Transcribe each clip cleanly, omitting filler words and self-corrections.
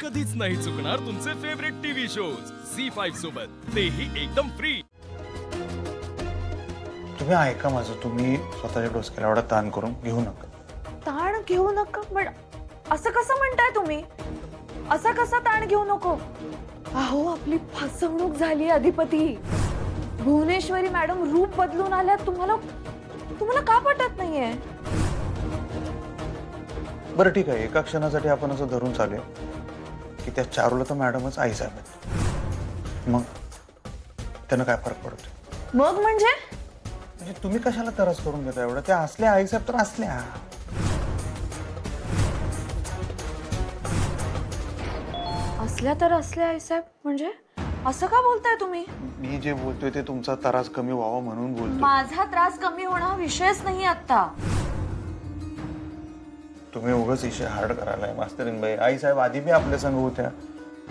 कधीच नाही चुकणार तुमचे फेवरेट टीव्ही शोज झी5 सोबत, तेही एकदम फ्री। तुम्ही ऐका माझं, तुम्ही स्वतःच्या डोसक्याला एवढा ताण करून घेऊ नका। ताण घेऊ नका? पण असं कसं म्हणताय तुम्ही? असा कसा ताण घेऊ नको? अहो, आपली फसवणूक झाली अधिपती। भुवनेश्वरी मॅडम रूप बदलून आल्या, तुम्हाला का पटत नाहीये? बरं ठीक आहे, एका क्षणासाठी आपण असं धरून चालूया की त्या चारुलता मॅडमच आई साहेब आहेत, मग त्यांना काय फरक पडतो? मग म्हणजे तुम्ही कशाला त्रास करून घेता एवढं? त्या असल्या आई साहेब तर असल्या। असल्या तर असल्या आई साहेब म्हणजे असं का बोलताय तुम्ही? मी जे बोलतोय ते तुमचा त्रास कमी व्हावा म्हणून बोलतोय। माझा त्रास कमी होणं हा विषयच नाही आता। तुम्ही उगाच इशे हार्ड करायलाय मास्तरीन बाई। आई साहेब आधी बी आपल्या संग होत्या,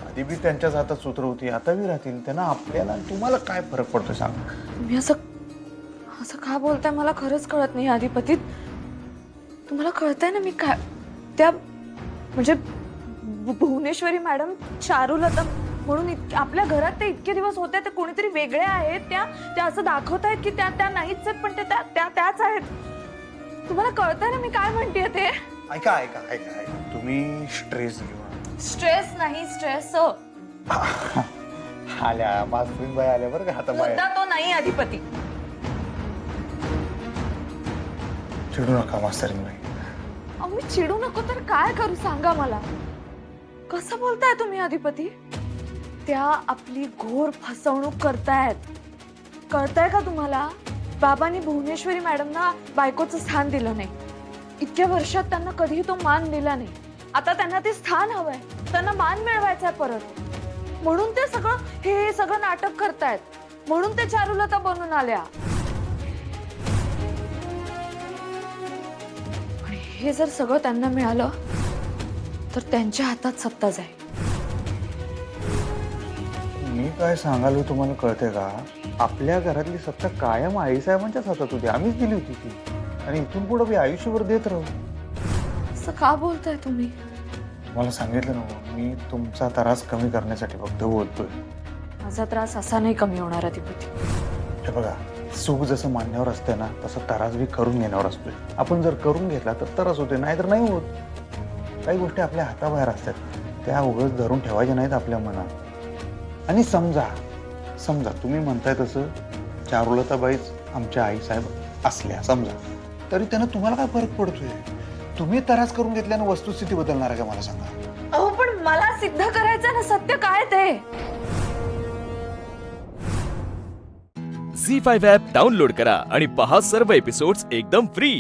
आधी बी त्यांच्याच हातात सूत्र होती, आता बी राहतील। त्यांना आपल्याला तुम्हाला काय फरक पडतो सांग? तुम्ही असं का बोलताय मला खरंच कळत नाही अधिपती। तुम्हाला कळतंय ना मी काय त्या म्हणजे भुवनेश्वरी मॅडम चारुलता म्हणून आपल्या घरात ते इतके दिवस होते, ते कोणीतरी वेगळे आहेत, त्या असं दाखवतायत की त्या नाहीच आहेत, पण ते त्याच आहेत। तुम्हाला कळतंय ना मी काय म्हणतेय ते? ऐका ऐका ऐका ऐका, तुम्ही स्ट्रेस घेऊ। स्ट्रेस नाही, स्ट्रेस आल्या मास्तरीन बाई आल्या बरं का आता बाहेर। मुद्दा तो नाही अधिपती। चिडू नका मास्तरीन बाई। अहो, मी चिडू नको तर काय करू सांगा मला? कसं बोलताय तुम्ही अधिपती? त्या आपली घोर फसवणूक करतायत, कळतंय का तुम्हाला? बाबांनी भुवनेश्वरी मॅडमना बायकोचं स्थान दिलं नाही, इतक्या वर्षात त्यांना कधीही तो मान दिला नाही। आता त्यांना ते स्थान हवंय, त्यांना मान मिळवायचा परत, म्हणून ते हे सगळं नाटक करतायत, म्हणून ते चारुलता बनून आल्या। आणि हे जर सगळं त्यांना मिळालं तर त्यांच्या हातात सत्ता जाईल। मी काय सांगालो तुम्हाला कळते का? आपल्या घरातली सत्ता कायम आई साहेबांच्याच हातात होती, आम्हीच दिली होती ती, आणि इथून पुढे मी आयुष्यभर देत राहू। असं का बोलताय तुम्ही? मला सांगितलं ना, मी तुमचा त्रास कमी करण्यासाठी फक्त बोलतोय। माझा त्रास असा नाही कमी होणार अधिपती। हे बघा, सुख जसं मान्यावर असते ना, तसं त्रास बी करून घेण्यावर असतोय। आपण जर करून घेतला तर त्रास होते, नाहीतर नाही होत। काही गोष्टी आपल्या हाताबाहेर असतात, त्या उगाच धरून ठेवायच्या नाहीत आपल्या मनात। आणि समजा तुम्ही म्हणताय तसं चारुलताबाईच आमच्या आई साहेब असल्या समजा, तरी त्यांना तुम्हाला काय फरक पडतोय? तुम्ही त्रास करून घेतल्यानं वस्तुस्थिती बदलणार आहे का मला सांगा? अहो, पण मला सिद्ध करायचं ना सत्य काय ते। झी5 ॲप डाउनलोड करा आणि पहा सर्व एपिसोड्स एकदम फ्री।